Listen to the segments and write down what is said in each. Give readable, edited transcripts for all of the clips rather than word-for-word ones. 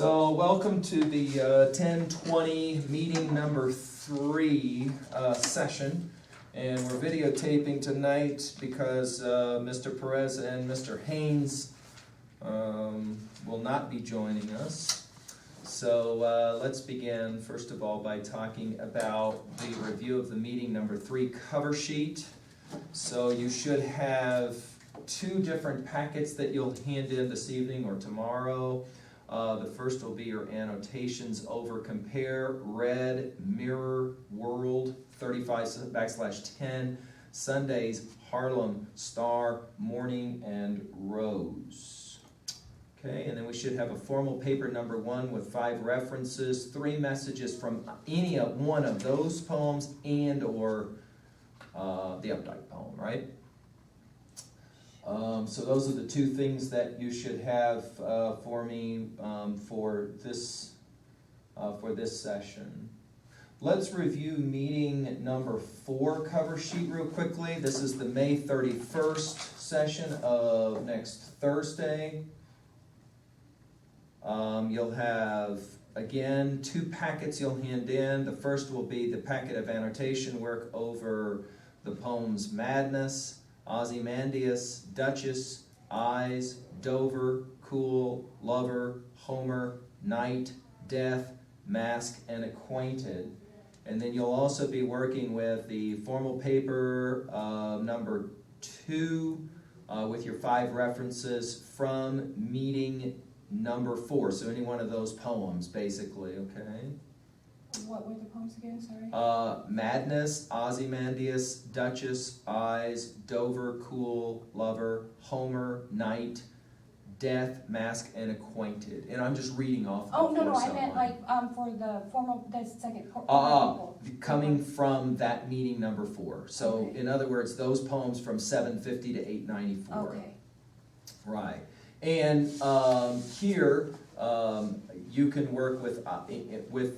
So welcome to the 1020 meeting number 3 session, and we're videotaping tonight because Mr. Perez and Mr. Haynes will not be joining us. So let's begin first of all by talking about the review of the meeting number 3 cover sheet. So you should have 2 different packets that you'll hand in this evening or tomorrow. The first will be your annotations over compare, red, mirror, world, 35/10, Sundays, Harlem, star, morning, and rose. Okay, and then we should have a formal paper number 1 with 5 references, 3 messages from any of one of those poems and or the Updike poem, right? So those are the 2 things that you should have for me for this session. Let's review meeting number 4 cover sheet real quickly. This is the May 31st session of next Thursday. You'll have, again, 2 packets you'll hand in. The first will be the packet of annotation work over the poems Madness, Ozymandias, Duchess, Eyes, Dover, Cool, Lover, Homer, Night, Death, Mask, and Acquainted. And then you'll also be working with the formal paper number 2 with your 5 references from meeting number 4. So any one of those poems, basically, okay? What were the poems again, sorry? Madness, Ozymandias, Duchess, Eyes, Dover, Cool, Lover, Homer, Night, Death, Mask, and Acquainted. And I'm just reading off. Oh, no, I meant like for the formal, the second people. Coming from that meeting number 4. So Okay. in other words, those poems from 750 to 894. Okay. Right. And here, you can work with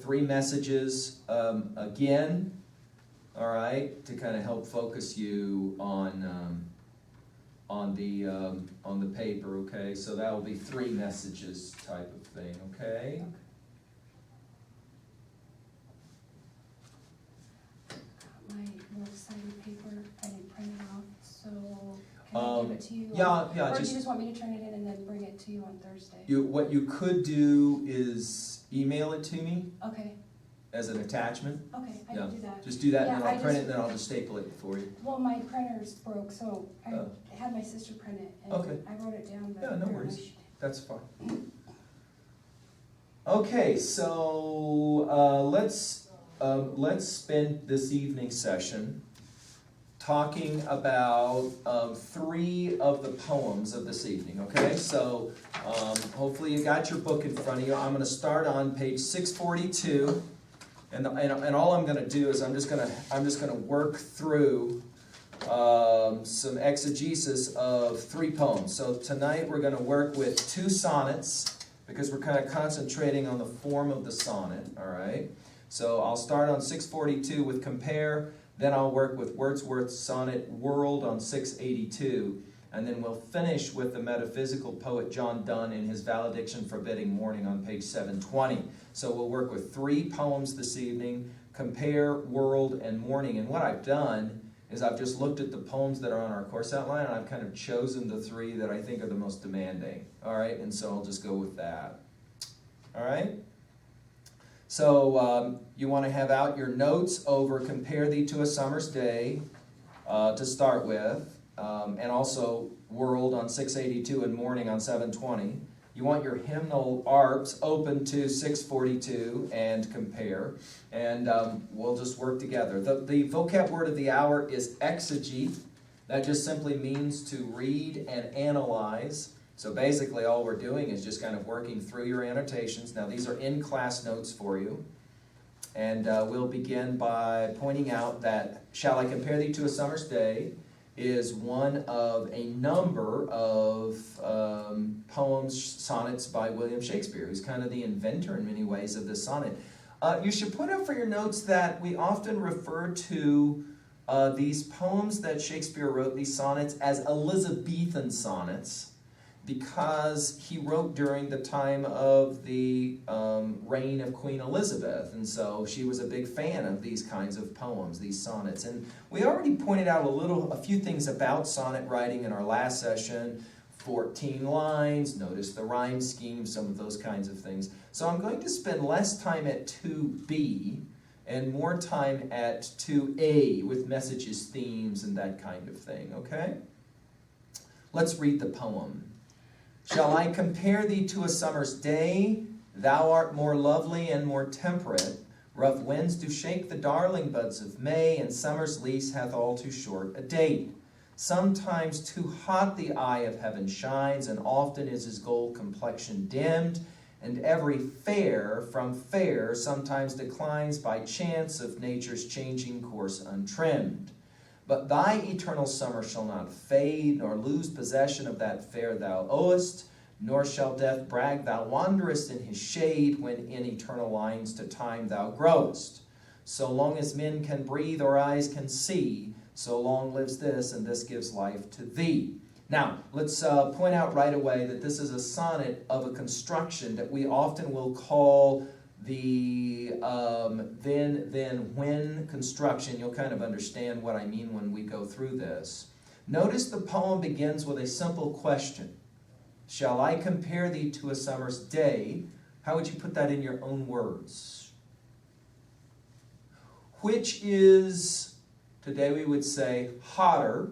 3 messages again, all right, to kind of help focus you on the paper, okay? So that will be 3 messages type of thing, okay? My works cited paper, I didn't print it off, so can I give it to you? Yeah. Or do you just want me to turn it in and then bring it to you on Thursday? What you could do is email it to me Okay, as an attachment. okay, I Yeah. can do that. Just do that, and then Yeah, I'll print it, and then I'll just staple it for you. Well, my printer's broke, so I Oh. had my sister print it, and Okay. I wrote it down, but Yeah, no apparently worries. she didn't. That's fine. Okay, so let's spend this evening's session talking about 3 of the poems of this evening. Okay, so hopefully you got your book in front of you. I'm going to start on page 642, and all I'm going to do is I'm just going to work through some exegesis of 3 poems. So tonight we're going to work with 2 sonnets because we're kind of concentrating on the form of the sonnet, all right? So I'll start on 642 with compare, then I'll work with Wordsworth's sonnet World on 682, and then we'll finish with the metaphysical poet John Donne in his Valediction Forbidding Morning on page 720. So we'll work with 3 poems this evening, compare, world, and morning. And what I've done is I've just looked at the poems that are on our course outline, and I've kind of chosen the 3 that I think are the most demanding. All right, and so I'll just go with that. All right? So you want to have out your notes over Compare Thee to a Summer's Day to start with, and also World on 682 and Morning on 720. You want your hymnal ARPs open to 642 and compare, and we'll just work together. The vocab word of the hour is exegete. That just simply means to read and analyze. So basically all we're doing is just kind of working through your annotations. Now these are in-class notes for you. And we'll begin by pointing out that Shall I Compare Thee to a Summer's Day is one of a number of poems, sonnets by William Shakespeare, who's kind of the inventor in many ways of this sonnet. You should put up for your notes that we often refer to these poems that Shakespeare wrote, these sonnets, as Elizabethan sonnets. because he wrote during the time of the reign of Queen Elizabeth, and so she was a big fan of these kinds of poems, these sonnets. And we already pointed out a few things about sonnet writing in our last session. 14 lines, notice the rhyme scheme, some of those kinds of things. So I'm going to spend less time at 2B and more time at 2A with messages, themes, and that kind of thing, okay? Let's read the poem. Shall I compare thee to a summer's day? Thou art more lovely and more temperate. Rough winds do shake the darling buds of May, and summer's lease hath all too short a date. Sometimes too hot the eye of heaven shines, and often is his gold complexion dimmed, and every fair from fair sometimes declines by chance of nature's changing course untrimmed. But thy eternal summer shall not fade, nor lose possession of that fair thou owest, nor shall death brag thou wanderest in his shade, when in eternal lines to time thou growest. So long as men can breathe or eyes can see, so long lives this, and this gives life to thee. Now, let's point out right away that this is a sonnet of a construction that we often will call the then-when construction. You'll kind of understand what I mean when we go through this. Notice the poem begins with a simple question. Shall I compare thee to a summer's day? How would you put that in your own words? Which is, today we would say, hotter?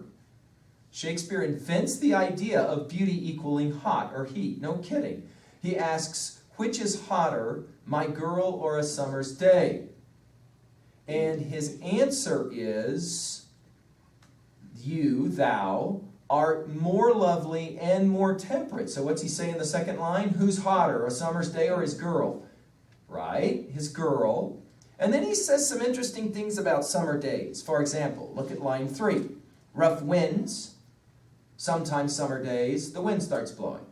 Shakespeare invents the idea of beauty equaling hot or heat. No kidding. He asks, which is hotter, my girl or a summer's day? And his answer is, you, thou, art more lovely and more temperate. So what's he say in the second line? Who's hotter, a summer's day or his girl? Right, his girl. And then he says some interesting things about summer days. For example, look at line 3. Rough winds, sometimes summer days, the wind starts blowing.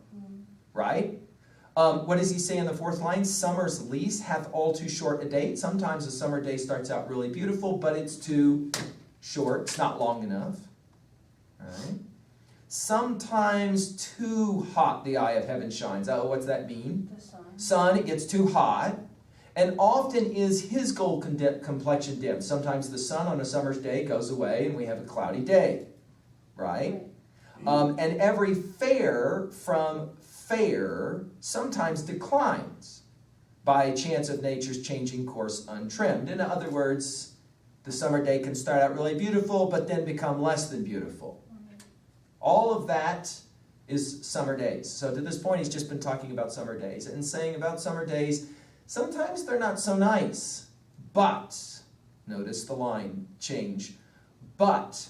Right? What does he say in the 4th line? Summer's lease hath all too short a date. Sometimes a summer day starts out really beautiful, but it's too short. It's not long enough. Right? Sometimes too hot the eye of heaven shines. Oh, what's that mean? The sun. Sun, it gets too hot. And often is his gold complexion dim. Sometimes the sun on a summer's day goes away and we have a cloudy day. Right? And every fair from fair sometimes declines by chance of nature's changing course untrimmed. In other words, the summer day can start out really beautiful, but then become less than beautiful. All of that is summer days. So to this point, he's just been talking about summer days and saying about summer days, sometimes they're not so nice, but, notice the line change, but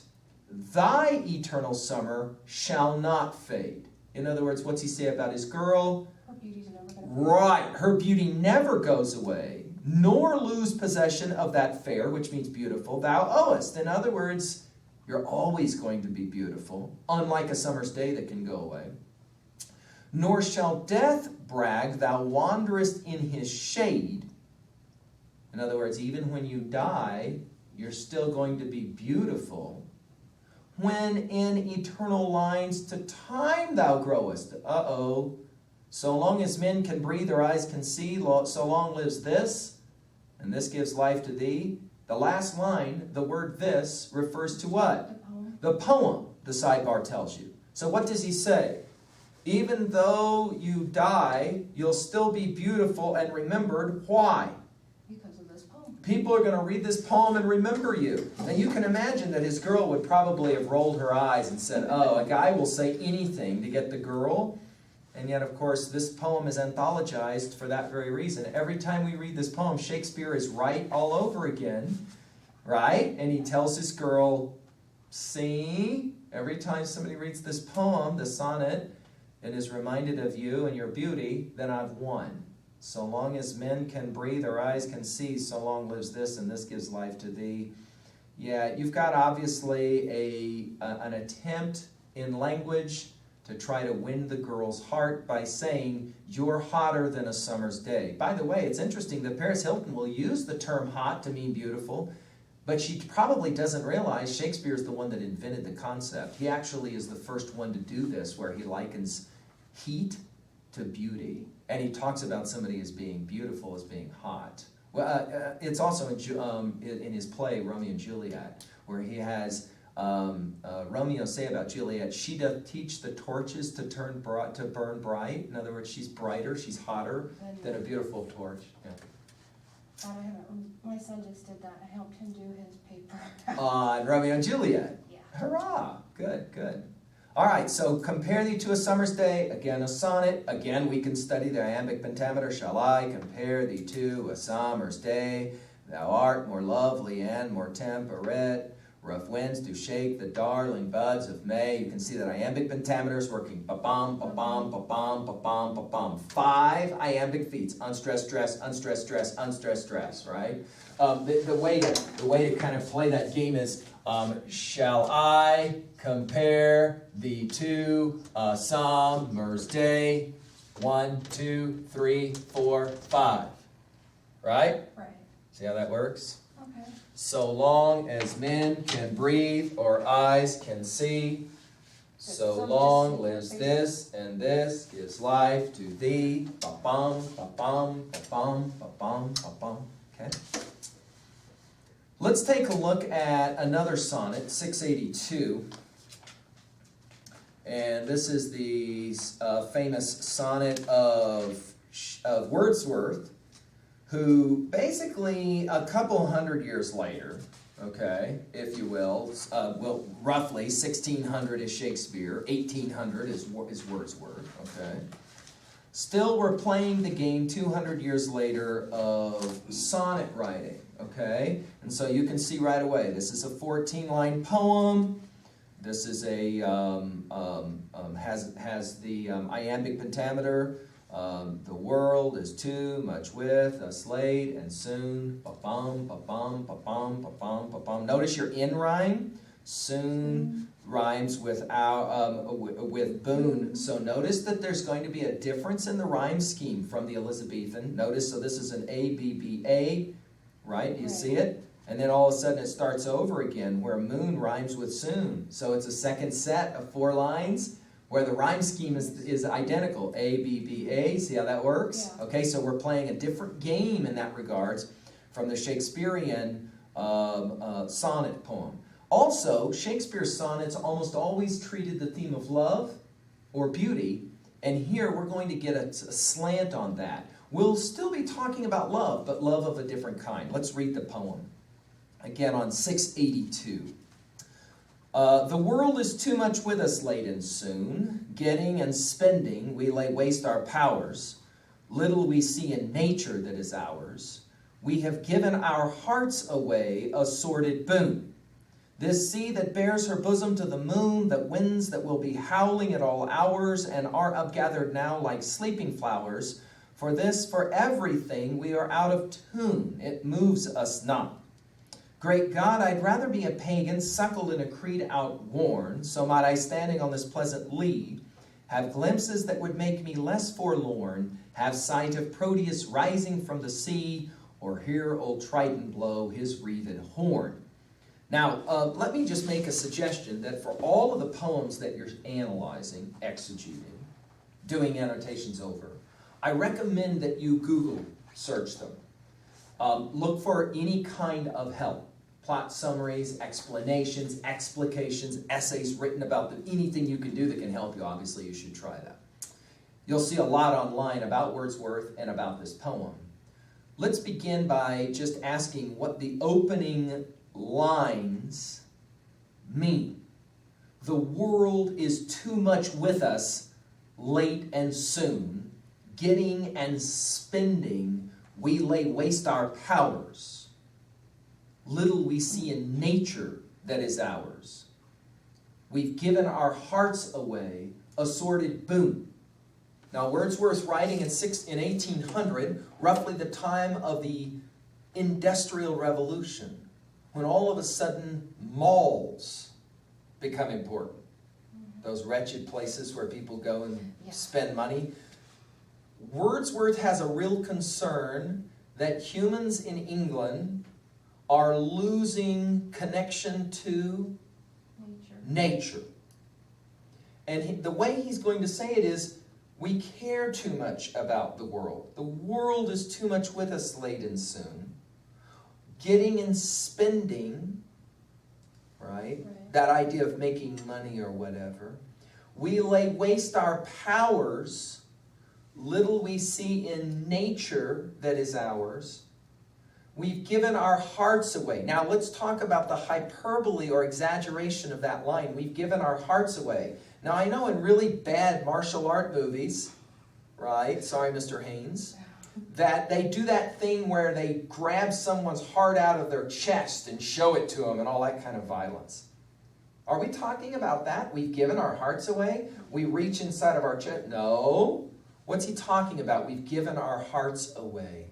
thy eternal summer shall not fade. In other words, what's he say about his girl? Her beauty's never going to fade. Right, her beauty never goes away, nor lose possession of that fair, which means beautiful, thou owest. In other words, you're always going to be beautiful, unlike a summer's day that can go away. Nor shall death brag, thou wanderest in his shade. In other words, even when you die, you're still going to be beautiful. When in eternal lines to time thou growest. Uh-oh. So long as men can breathe or eyes can see, so long lives this, and this gives life to thee. The last line, the word this, refers to what? The poem, the sidebar tells you. So what does he say? Even though you die, you'll still be beautiful and remembered. Why? Because of this poem. People are going to read this poem and remember you. And you can imagine that his girl would probably have rolled her eyes and said, oh, a guy will say anything to get the girl. And yet, of course, this poem is anthologized for that very reason. Every time we read this poem, Shakespeare is right all over again, right? And he tells his girl, see, every time somebody reads this poem, the sonnet, and is reminded of you and your beauty, then I've won. So long as men can breathe or eyes can see, so long lives this, and this gives life to thee. Yeah, you've got obviously an attempt in language to try to win the girl's heart by saying, you're hotter than a summer's day. By the way, it's interesting that Paris Hilton will use the term hot to mean beautiful, but she probably doesn't realize Shakespeare's the one that invented the concept. He actually is the first one to do this, where he likens heat to beauty. And he talks about somebody as being beautiful, as being hot. Well, it's also in his play, Romeo and Juliet, where he has Romeo say about Juliet, she doth teach the torches to burn bright. In other words, she's brighter, she's hotter than a beautiful torch. Yeah. My son just did that. I helped him do his paper. On Romeo and Juliet. Yeah. Hurrah! Good, good. All right, so compare thee to a summer's day. Again, a sonnet. Again, we can study the iambic pentameter. Shall I compare thee to a summer's day? Thou art more lovely and more temperate. Rough winds do shake the darling buds of May. You can see that iambic pentameter is working. Ba-bum, ba-bum, ba-bum, ba-bum, ba-bum. 5 iambic feats. Unstressed, stress, unstressed, stress, unstressed, stress, right? The way to kind of play that game is, shall I compare thee to a summer's day? 1, 2, 3, 4, 5. Right? Right. See how that works? Okay. So long as men can breathe or eyes can see, so long lives this, and this gives life to thee. Ba-bum, ba-bum, ba-bum, ba-bum, ba-bum. Okay? Let's take a look at another sonnet, 682. And this is the famous sonnet of Wordsworth, who basically a couple hundred years later, okay, if you will, roughly 1600 is Shakespeare, 1800 is Wordsworth, okay. Still, we're playing the game 200 years later of sonnet writing, okay? And so you can see right away, this is a 14-line poem. This is a, has the iambic pentameter. The world is too much with us late and soon. Ba-bum, ba-bum, ba-bum, ba-bum, ba-bum. Notice your in rhyme. Soon rhymes with boon. So notice that there's going to be a difference in the rhyme scheme from the Elizabethan. Notice, so this is an A-B-B-A, right? You see it? And then all of a sudden it starts over again where moon rhymes with soon. So it's a second set of 4 lines where the rhyme scheme is identical. A, B, B, A. See how that works? Yeah. Okay, so we're playing a different game in that regards from the Shakespearean sonnet poem. Also, Shakespeare's sonnets almost always treated the theme of love or beauty, and here we're going to get a slant on that. We'll still be talking about love, but love of a different kind. Let's read the poem. Again on 682. The world is too much with us late and soon. Getting and spending, we lay waste our powers. Little we see in nature that is ours. We have given our hearts away a sordid boon. This sea that bears her bosom to the moon, that winds that will be howling at all hours, and are upgathered now like sleeping flowers. For this, for everything, we are out of tune. It moves us not. Great God, I'd rather be a pagan, suckled in a creed outworn, so might I, standing on this pleasant lea, have glimpses that would make me less forlorn, have sight of Proteus rising from the sea, or hear old Triton blow his wreathed horn. Now, let me just make a suggestion that for all of the poems that you're analyzing, exegeting, doing annotations over, I recommend that you Google search them. Look for any kind of help. Plot summaries, explanations, explications, essays written about them, anything you can do that can help you. Obviously, you should try that. You'll see a lot online about Wordsworth and about this poem. Let's begin by just asking what the opening lines mean. The world is too much with us late and soon. Getting and spending, we lay waste our powers. Little we see in nature that is ours. We've given our hearts away, a sordid boon. Now, Wordsworth's writing in 1800, roughly the time of the Industrial Revolution, when all of a sudden malls become important. Those wretched places where people go and spend money. Wordsworth has a real concern that humans in England are losing connection to nature. And the way he's going to say it is, We care too much about the world. The world is too much with us late and soon. Getting and spending, right? That idea of making money or whatever. We waste our powers. Little we see in nature that is ours. We've given our hearts away. Now let's talk about the hyperbole or exaggeration of that line. We've given our hearts away. Now I know in really bad martial art movies, right? Sorry, Mr. Haynes. That they do that thing where they grab someone's heart out of their chest and show it to them and all that kind of violence. Are we talking about that? We've given our hearts away? We reach inside of our chest? No. What's he talking about? We've given our hearts away.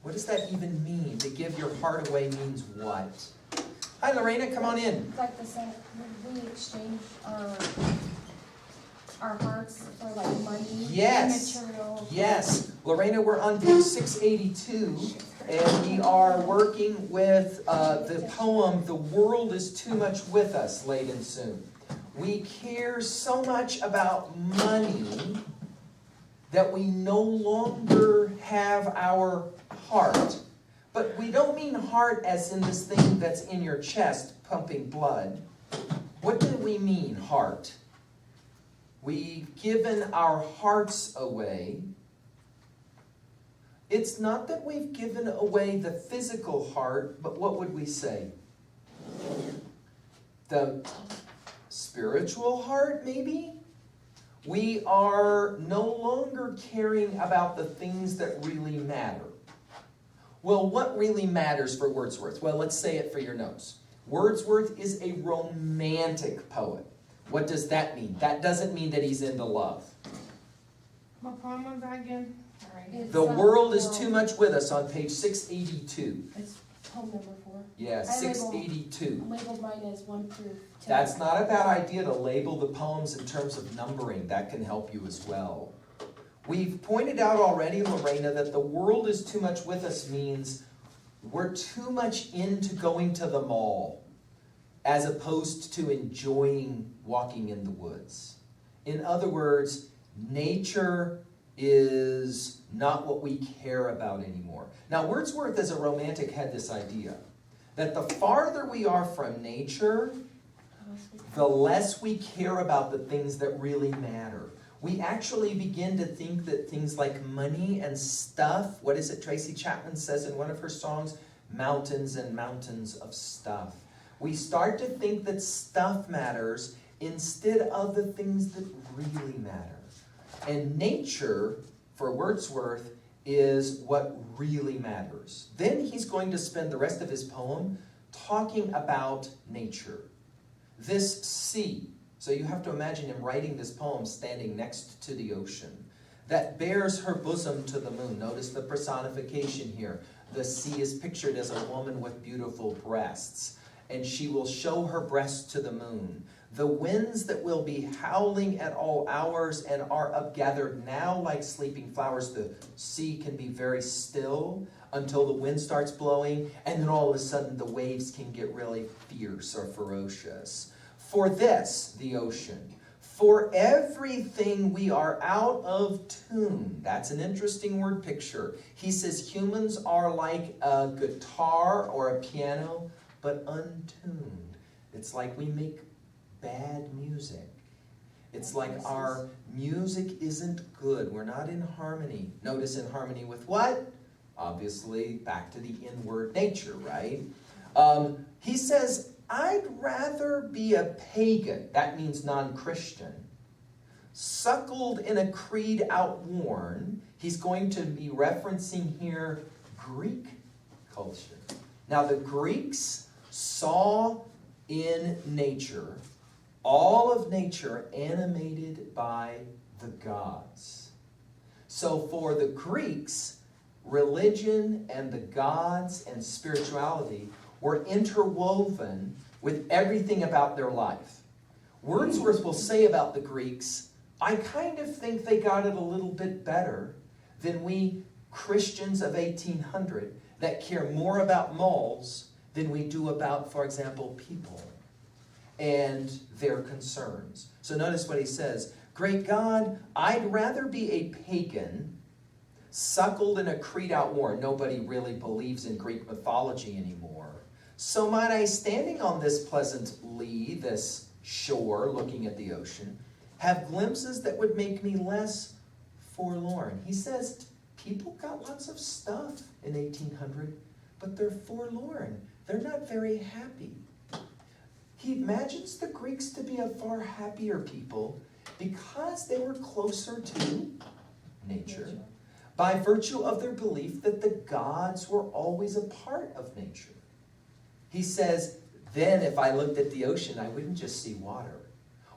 What does that even mean? To give your heart away means what? Hi, Lorena, come on in. It's like the same, we exchange our hearts for like money, yes. material. Yes. Lorena, we're on page 682, and we are working with the poem, The World is Too Much With Us, late and soon. We care so much about money that we no longer have our heart. But we don't mean heart as in this thing that's in your chest pumping blood. What do we mean, heart? We've given our hearts away. It's not that we've given away the physical heart, but what would we say? The spiritual heart, maybe? We are no longer caring about the things that really matter. Well, what really matters for Wordsworth? Well, let's say it for your notes. Wordsworth is a romantic poet. What does that mean? That doesn't mean that he's into love. What poem was that again? Sorry. The World is Too Much With Us on page 682. It's poem number 4. Yeah, 682. Labeled mine as 1 through 10. That's not a bad idea to label the poems in terms of numbering. That can help you as well. We've pointed out already, Lorena, that the world is too much with us means we're too much into going to the mall as opposed to enjoying walking in the woods. In other words, nature is not what we care about anymore. Now, Wordsworth as a romantic had this idea that the farther we are from nature, the less we care about the things that really matter. We actually begin to think that things like money and stuff, what is it Tracy Chapman says in one of her songs? Mountains and mountains of stuff. We start to think that stuff matters instead of the things that really matter. And nature, for Wordsworth, is what really matters. Then he's going to spend the rest of his poem talking about nature. This sea. So you have to imagine him writing this poem standing next to the ocean that bears her bosom to the moon. Notice the personification here. The sea is pictured as a woman with beautiful breasts, and she will show her breasts to the moon. The winds that will be howling at all hours and are upgathered now like sleeping flowers. The sea can be very still until the wind starts blowing, and then all of a sudden the waves can get really fierce or ferocious. For this, the ocean, for everything we are out of tune. That's an interesting word picture. He says humans are like a guitar or a piano, but untuned. It's like we make bad music. It's like our music isn't good. We're not in harmony. Notice in harmony with what? Obviously, back to the inward nature, right? He says, I'd rather be a pagan, that means non-Christian, suckled in a creed outworn. He's going to be referencing here Greek culture. Now the Greeks saw in nature, all of nature animated by the gods. So for the Greeks, religion and the gods and spirituality were interwoven with everything about their life. Wordsworth will say about the Greeks, I kind of think they got it a little bit better than we Christians of 1800 that care more about malls than we do about, for example, people and their concerns. So notice what he says, Great God, I'd rather be a pagan, suckled in a creed outworn. Nobody really believes in Greek mythology anymore. So might I, standing on this pleasant lea, this shore, looking at the ocean, have glimpses that would make me less forlorn. He says people got lots of stuff in 1800, but they're forlorn. They're not very happy. He imagines the Greeks to be a far happier people because they were closer to nature, by virtue of their belief that the gods were always a part of nature. He says, then if I looked at the ocean, I wouldn't just see water.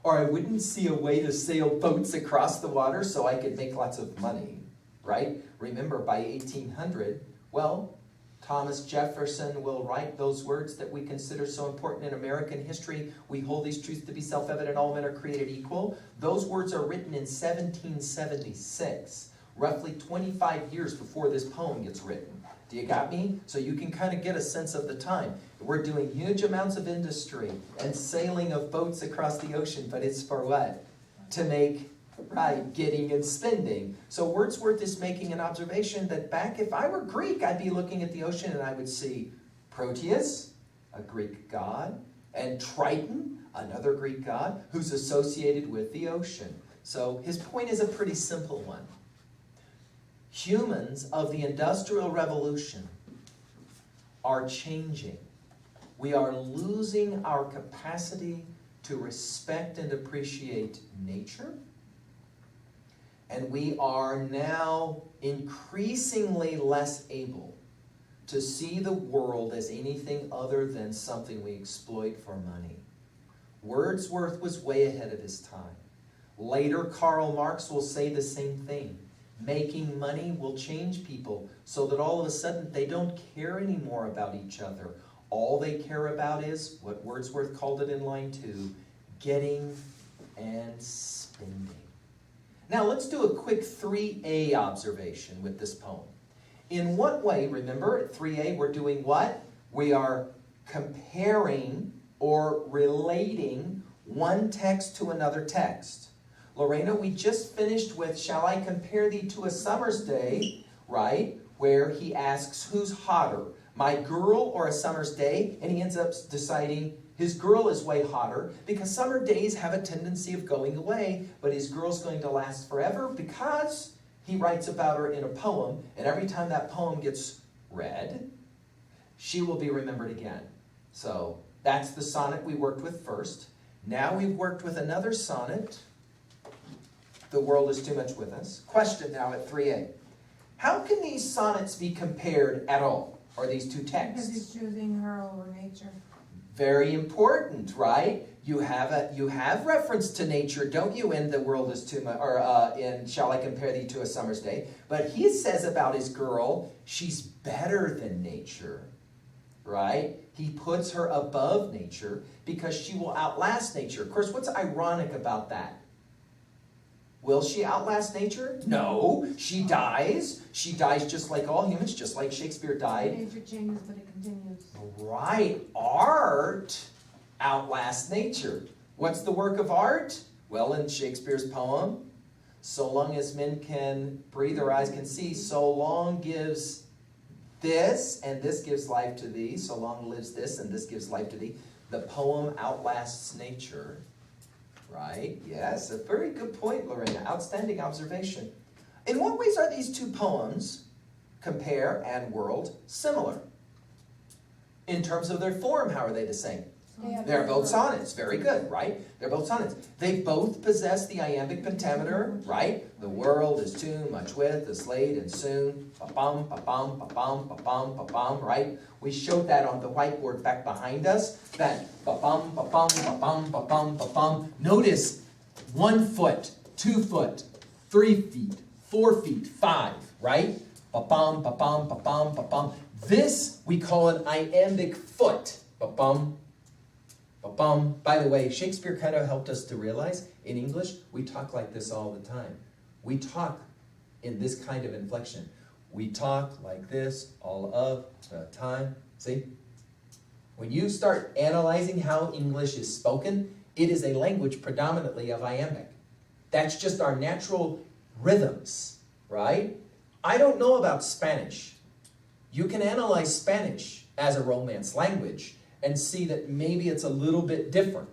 Or I wouldn't see a way to sail boats across the water so I could make lots of money, right? Remember, by 1800, well, Thomas Jefferson will write those words that we consider so important in American history. We hold these truths to be self-evident, all men are created equal. Those words are written in 1776, roughly 25 years before this poem gets written. Do you got me? So you can kind of get a sense of the time. We're doing huge amounts of industry and sailing of boats across the ocean, but it's for what? To make, right, getting and spending. So Wordsworth is making an observation that back, if I were Greek, I'd be looking at the ocean and I would see Proteus, a Greek god, and Triton, another Greek god, who's associated with the ocean. So his point is a pretty simple one. Humans of the Industrial Revolution are changing. We are losing our capacity to respect and appreciate nature. And we are now increasingly less able to see the world as anything other than something we exploit for money. Wordsworth was way ahead of his time. Later, Karl Marx will say the same thing. Making money will change people so that all of a sudden they don't care anymore about each other. All they care about is, what Wordsworth called it in line 2, getting and spending. Now let's do a quick 3A observation with this poem. In what way, remember at 3A we're doing what? We are comparing or relating one text to another text. Lorena, we just finished with, shall I compare thee to a summer's day, right? Where he asks, who's hotter, my girl or a summer's day? And he ends up deciding his girl is way hotter because summer days have a tendency of going away, but his girl's going to last forever because he writes about her in a poem, and every time that poem gets read, she will be remembered again. So that's the sonnet we worked with first. Now we've worked with another sonnet, The World is Too Much With Us. Question now at 3A. How can these sonnets be compared at all, or these two texts? Because he's choosing her over nature. Very important, right? You have reference to nature, don't you, in The World is Too Much, or in Shall I Compare Thee to a Summer's Day? But he says about his girl, she's better than nature, right? He puts her above nature because she will outlast nature. Of course, what's ironic about that? Will she outlast nature? No. She dies. She dies just like all humans, just like Shakespeare died. Nature changes, but it continues. Right. Art outlasts nature. What's the work of art? Well, in Shakespeare's poem, so long as men can breathe or eyes can see, so long gives this, and this gives life to thee. So long lives this, and this gives life to thee. The poem outlasts nature. Right? Yes, a very good point, Lorena. Outstanding observation. In what ways are these two poems, Compare and World, similar? In terms of their form, how are they the same? They're both sonnets. Very good, right? They're both sonnets. They both possess the iambic pentameter, right? The world is too much with us late and soon. Ba-bum, ba-bum, ba-bum, ba-bum, ba-bum, right? We showed that on the whiteboard back behind us. That ba-bum, ba-bum, ba-bum, ba-bum, ba-bum. Notice 1 foot, 2 foot, 3 feet, 4 feet, 5, right? Ba-bum, ba-bum, ba-bum, ba-bum. This we call an iambic foot. Ba-bum, ba-bum. By the way, Shakespeare kind of helped us to realize in English, we talk like this all the time. We talk in this kind of inflection. We talk like this all of the time. See? When you start analyzing how English is spoken, it is a language predominantly of iambic. That's just our natural rhythms, right? I don't know about Spanish. You can analyze Spanish as a Romance language and see that maybe it's a little bit different.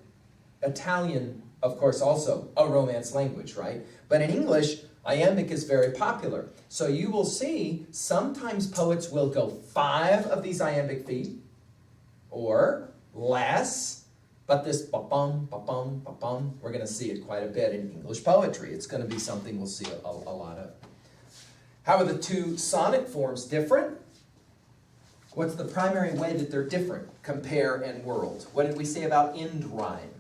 Italian, of course, also a Romance language, right? But in English, iambic is very popular. So you will see sometimes poets will go 5 of these iambic feet or less. But this ba-bum, ba-bum, ba-bum, we're going to see it quite a bit in English poetry. It's going to be something we'll see a lot of. How are the two sonnet forms different? What's the primary way that they're different? Compare and world. What did we say about end rhyme?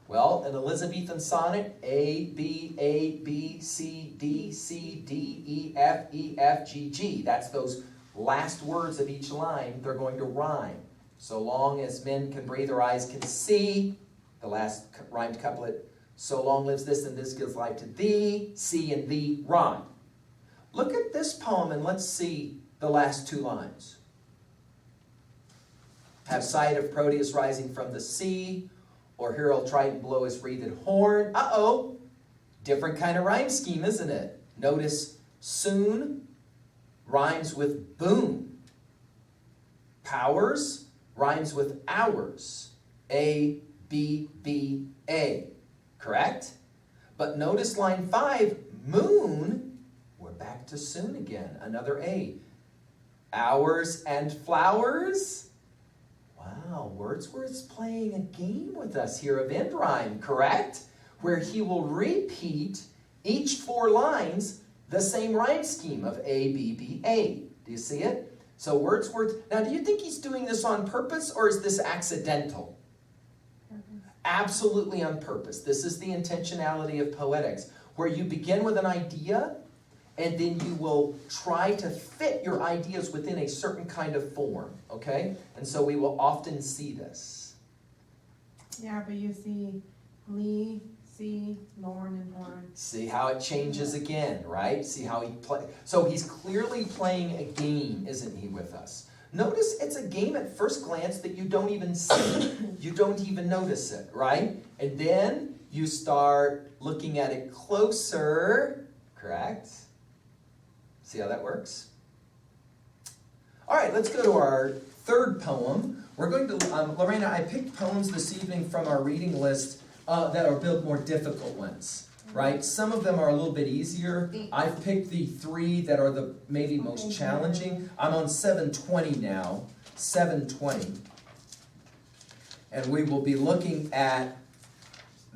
Well, an Elizabethan sonnet, A, B, C, D, E, F, G, G. That's those last words of each line. They're going to rhyme. So long as men can breathe or eyes can see, the last rhymed couplet, so long lives this and this gives life to thee, see and thee rhyme. Look at this poem and let's see the last 2 lines. Have sight of Proteus rising from the sea, or herald Triton blow his wreathed horn. Uh-oh, different kind of rhyme scheme, isn't it? Notice soon rhymes with boon. Powers rhymes with hours. A, B, A. Correct? But notice line 5, moon, we're back to soon again, another A. Hours and flowers. Wow, Wordsworth's playing a game with us here of end rhyme, correct? Where he will repeat each 4 lines the same rhyme scheme of A, B, A. Do you see it? So Wordsworth, now do you think he's doing this on purpose or is this accidental? Absolutely on purpose. This is the intentionality of poetics, where you begin with an idea and then you will try to fit your ideas within a certain kind of form, okay? And so we will often see this. Yeah, but you see Lee, C, Lauren, and Horn. See how it changes again, right? See how he play. So he's clearly playing a game, isn't he, with us? Notice it's a game at first glance that you don't even see. You don't even notice it, right? And then you start looking at it closer, correct? See how that works? All right, let's go to our 3rd poem. We're going to, Lorena, I picked poems this evening from our reading list that are built more difficult ones, right? Some of them are a little bit easier. I've picked the 3 that are the maybe most challenging. I'm on 720 now, 720. And we will be looking at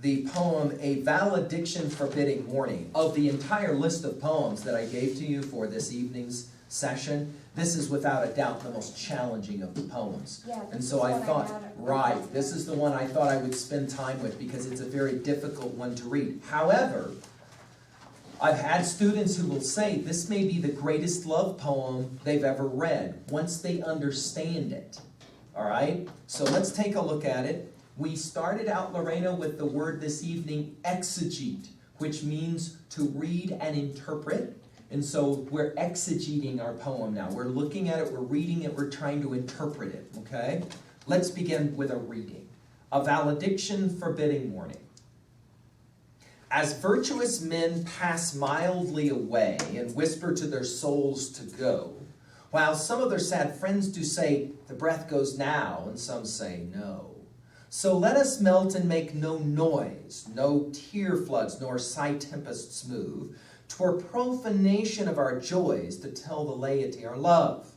the poem, A Valediction Forbidding Morning. Of the entire list of poems that I gave to you for this evening's session, this is without a doubt the most challenging of the poems. Yeah, And so I thought, right, this is the one I thought I would spend time with because it's a very difficult one to read. However, I've had students who will say this may be the greatest love poem they've ever read once they understand it. All right? So let's take a look at it. We started out, Lorena, with the word this evening, exegete, which means to read and interpret. And so we're exegeting our poem now. We're looking at it, we're reading it, we're trying to interpret it, okay? Let's begin with a reading. A Valediction Forbidding Morning. As virtuous men pass mildly away and whisper to their souls to go, while some of their sad friends do say, the breath goes now, and some say no. So let us melt and make no noise, no tear floods nor sigh tempests move, 'twere profanation of our joys to tell the laity our love.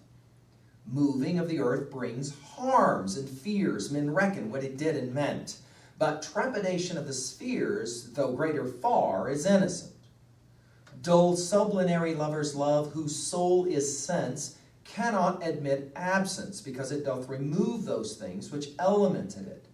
Moving of the earth brings harms and fears, men reckon what it did and meant, but trepidation of the spheres, though greater far, is innocent. Dull sublunary lovers' love, whose soul is sense, cannot admit absence, because it doth remove those things which elemented it.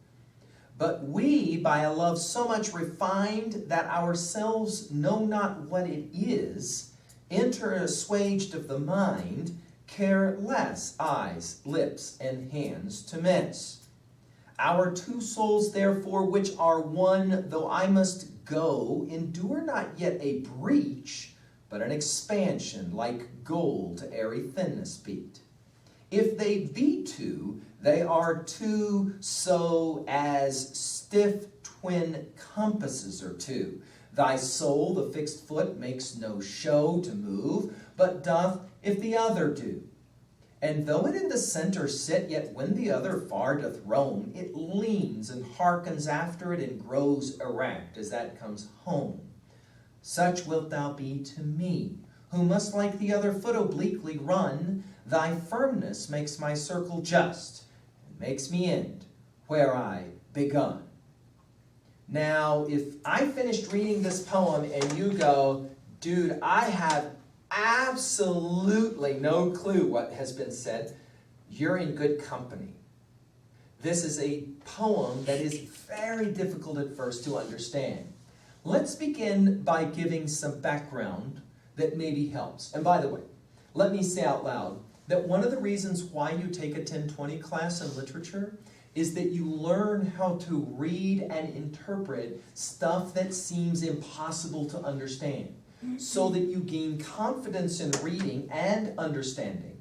But we, by a love so much refined that ourselves know not what it is, enter assuaged of the mind, care less eyes, lips, and hands to miss. Our 2 souls, therefore, which are one, though I must go, endure not yet a breach, but an expansion, like gold to airy thinness beat. If they be 2, they are 2 so as stiff twin compasses are 2. Thy soul, the fixed foot, makes no show to move, but doth if the other do. And though it in the centre sit, yet when the other far doth roam, it leans and hearkens after it and grows erect as that comes home. Such wilt thou be to me, who must like the other foot obliquely run. Thy firmness makes my circle just, and makes me end where I begun. Now, if I finished reading this poem and you go, dude, I have absolutely no clue what has been said, you're in good company. This is a poem that is very difficult at first to understand. Let's begin by giving some background that maybe helps. And by the way, let me say out loud that one of the reasons why you take a 1020 class in literature is that you learn how to read and interpret stuff that seems impossible to understand, so that you gain confidence in reading and understanding.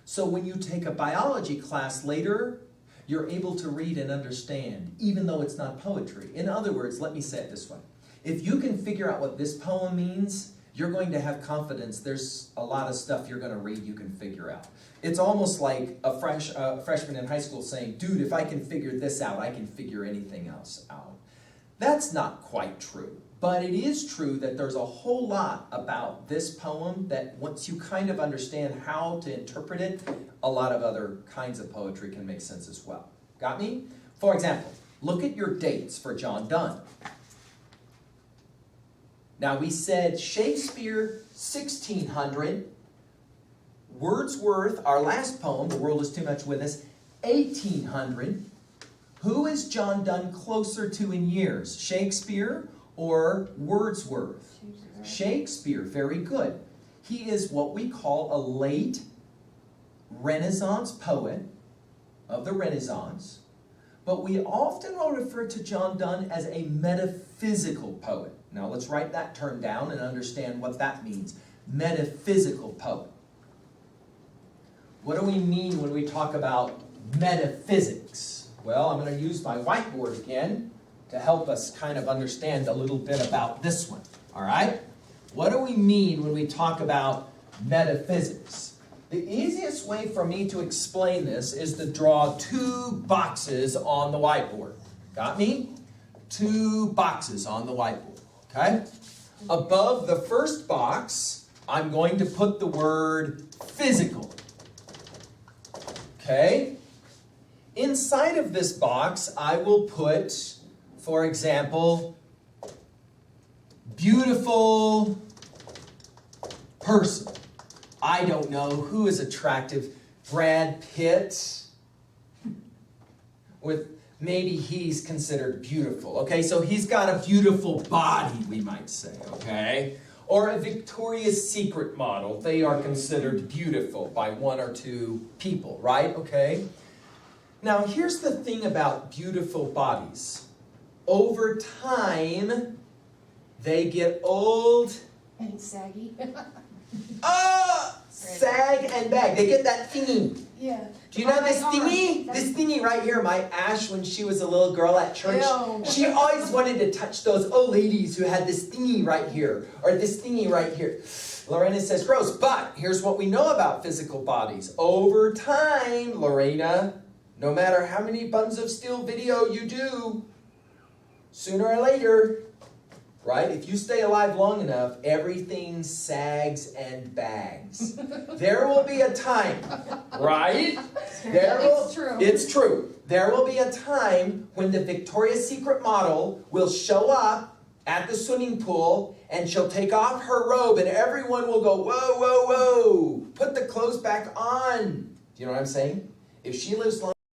So when you take a biology class later, you're able to read and understand, even though it's not poetry. In other words, let me say it this way. If you can figure out what this poem means, you're going to have confidence. There's a lot of stuff you're going to read you can figure out. It's almost like a freshman in high school saying, dude, if I can figure this out, I can figure anything else out. That's not quite true. But it is true that there's a whole lot about this poem that once you kind of understand how to interpret it, a lot of other kinds of poetry can make sense as well. Got me? For example, look at your dates for John Donne. Now we said Shakespeare, 1600, Wordsworth, our last poem, The World is Too Much With Us, 1800. Who is John Donne closer to in years, Shakespeare or Wordsworth? Shakespeare, very good. He is what we call a late Renaissance poet of the Renaissance, but we often will refer to John Donne as a metaphysical poet. Now let's write that term down and understand what that means. Metaphysical poet. What do we mean when we talk about metaphysics? Well, I'm going to use my whiteboard again to help us kind of understand a little bit about this one. All right? What do we mean when we talk about metaphysics? The easiest way for me to explain this is to draw two boxes on the whiteboard. Got me? Two boxes on the whiteboard. Okay? Above the first box, I'm going to put the word physical. Okay? Inside of this box, I will put, for example, beautiful person. I don't know who is attractive. Brad Pitt. Maybe he's considered beautiful. Okay, so he's got a beautiful body, we might say. Okay? Or a Victoria's Secret model. They are considered beautiful by one or two people, right? Okay? Now, here's the thing about beautiful bodies. Over time, they get old. And saggy. Sag and bag. They get that thingy. Yeah. Do you know this thingy? This thingy right here, my Ash, when she was a little girl at church, she always wanted to touch those old ladies who had this thingy right here, or this thingy right here. Lorena says, gross, but here's what we know about physical bodies. Over time, Lorena, no matter how many buns of steel video you do, sooner or later, right? If you stay alive long enough, everything sags and bags. There will be a time, right? It's true. There will be a time when the Victoria's Secret model will show up at the swimming pool and she'll take off her robe and everyone will go, whoa, whoa, whoa, put the clothes back on. Do you know what I'm saying? If she lives long